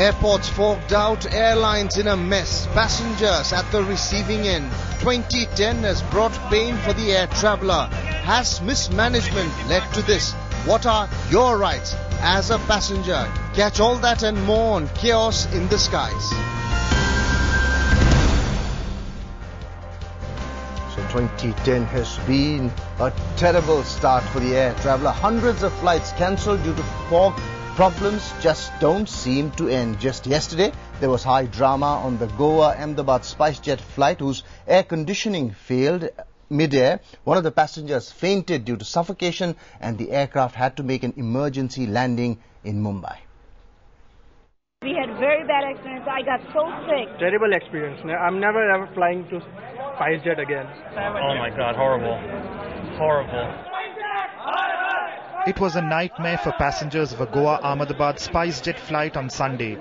Airports fogged out, airlines in a mess, passengers at the receiving end. 2010 has brought pain for the air traveller. Has mismanagement led to this? What are your rights as a passenger? Catch all that and more on Chaos in the Skies. So 2010 has been a terrible start for the air traveller. Hundreds of flights cancelled due to fog. Problems just don't seem to end. Just yesterday, there was high drama on the Goa-Ahmedabad SpiceJet flight whose air conditioning failed mid-air. One of the passengers fainted due to suffocation and the aircraft had to make an emergency landing in Mumbai. We had very bad experience. I got so sick. Terrible experience. I'm never ever flying to SpiceJet again. Oh my God, horrible. Horrible. It was a nightmare for passengers of a Goa-Ahmedabad SpiceJet flight on Sunday.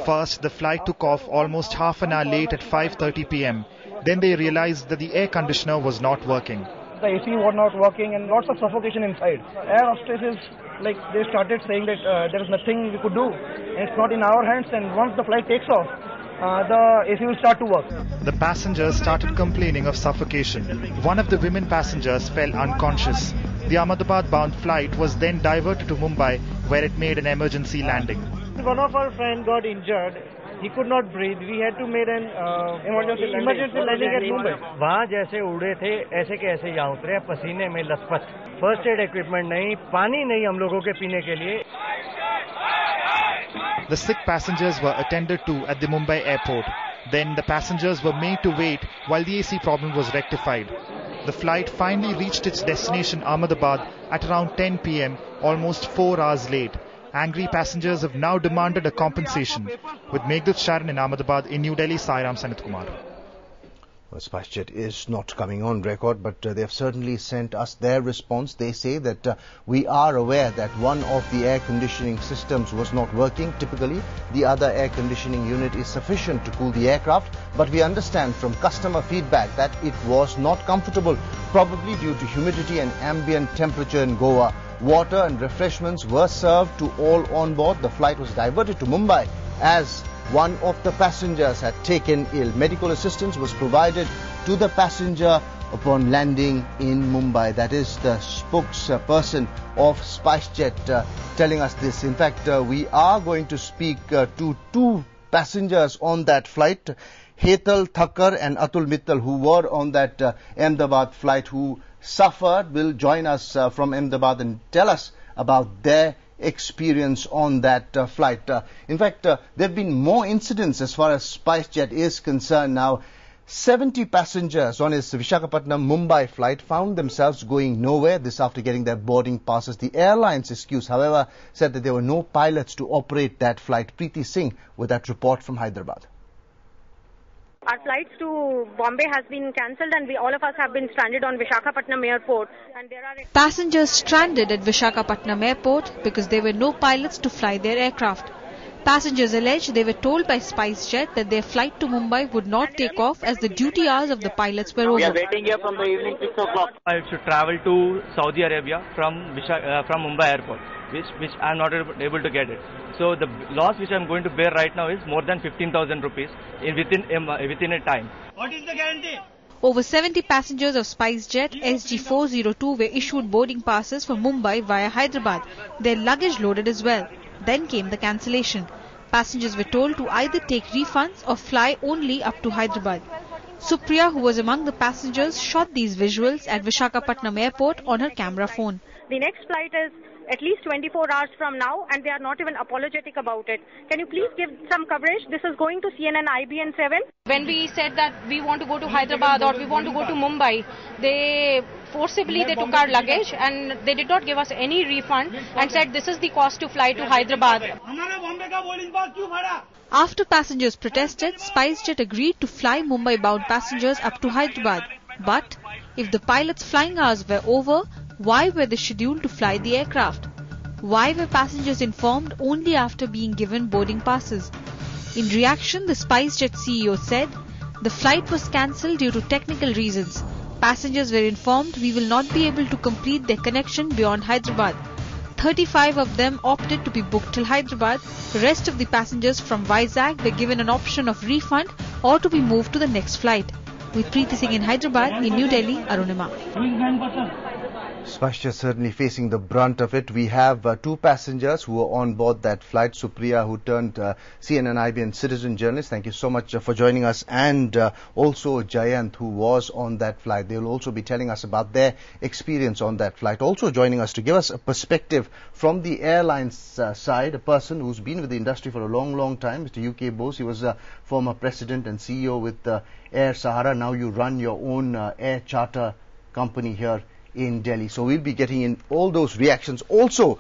First, the flight took off almost half an hour late at 5:30 p.m. Then they realized that the air conditioner was not working. The AC was not working and lots of suffocation inside. Air hostesses, they started saying that there is nothing we could do. And it's not in our hands, and once the flight takes off, the AC will start to work. The passengers started complaining of suffocation. One of the women passengers fell unconscious. The Ahmedabad-bound flight was then diverted to Mumbai, where it made an emergency landing. One of our friends got injured. He could not breathe. We had to make an emergency landing at Mumbai. वहाँ जैसे उड़े थे ऐसे के ऐसे यहाँ उतरे पसीने में लथपथ. First aid equipment नहीं, पानी नहीं हम लोगों के पीने के लिए. The sick passengers were attended to at the Mumbai airport. Then the passengers were made to wait while the AC problem was rectified. The flight finally reached its destination Ahmedabad at around 10 p.m, almost 4 hours late. Angry passengers have now demanded a compensation. With Meghdut Sharan in Ahmedabad, in New Delhi, Sairam Sanit Kumar. Well, SpiceJet is not coming on record, but they have certainly sent us their response. They say that we are aware that one of the air conditioning systems was not working. Typically, the other air conditioning unit is sufficient to cool the aircraft, but we understand from customer feedback that it was not comfortable, probably due to humidity and ambient temperature in Goa. Water and refreshments were served to all on board. The flight was diverted to Mumbai as one of the passengers had taken ill. Medical assistance was provided to the passenger upon landing in Mumbai. That is the spokesperson of SpiceJet telling us this. In fact, we are going to speak to two passengers on that flight, Hetal Thakkar and Atul Mittal, who were on that Ahmedabad flight, who suffered, will join us from Ahmedabad and tell us about their experience on that flight. In fact, there have been more incidents as far as SpiceJet is concerned now. 70 passengers on his Visakhapatnam-Mumbai flight found themselves going nowhere. This after getting their boarding passes. The airline's excuse, however, said that there were no pilots to operate that flight. Preeti Singh with that report from Hyderabad. Our flights to Bombay has been cancelled and all of us have been stranded on Visakhapatnam airport. And there are passengers stranded at Visakhapatnam airport because there were no pilots to fly their aircraft. Passengers allege they were told by SpiceJet that their flight to Mumbai would not take off as the duty hours of the pilots were over. We are waiting here from the evening 6 o'clock. I should travel to Saudi Arabia from Mumbai airport, which I am not able to get it. So the loss which I am going to bear right now is more than 15,000 rupees within a time. What is the guarantee? Over 70 passengers of SpiceJet SG402 were issued boarding passes for Mumbai via Hyderabad. Their luggage loaded as well. Then came the cancellation. Passengers were told to either take refunds or fly only up to Hyderabad. Supriya, who was among the passengers, shot these visuals at Visakhapatnam airport on her camera phone. the next flight is at least 24 hours from now, and they are not even apologetic about it. Can you please give some coverage? This is going to CNN IBN 7. When we said that we want to go to Hyderabad or we want to go to Mumbai, they forcibly took our luggage and they did not give us any refund and said this is the cost to fly to Hyderabad. After passengers protested, SpiceJet agreed to fly Mumbai-bound passengers up to Hyderabad. But if the pilots' flying hours were over, why were they scheduled to fly the aircraft? Why were passengers informed only after being given boarding passes? In reaction, the SpiceJet CEO said, the flight was cancelled due to technical reasons. Passengers were informed we will not be able to complete their connection beyond Hyderabad. 35 of them opted to be booked till Hyderabad. The rest of the passengers from Vizag were given an option of refund or to be moved to the next flight. With Preeti Singh in Hyderabad, in New Delhi, Arunima. SpiceJet certainly facing the brunt of it. We have two passengers who were on board that flight. Supriya, who turned CNN IBN citizen journalist. Thank you so much for joining us. And also Jayant, who was on that flight. They will also be telling us about their experience on that flight. Also joining us to give us a perspective from the airlines side, a person who's been with the industry for a long time, Mr. UK Bose. He was a former president and CEO with Air Sahara. Now you run your own air charter company here in Delhi. So we'll be getting in all those reactions. Also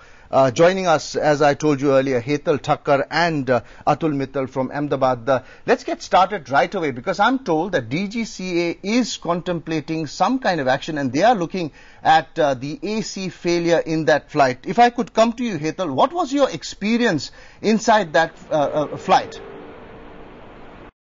joining us, as I told you earlier, Hetal Thakkar and Atul Mittal from Ahmedabad. Let's get started right away, because I'm told that DGCA is contemplating some kind of action and they are looking at the AC failure in that flight. If I could come to you, Hetal, what was your experience inside that flight?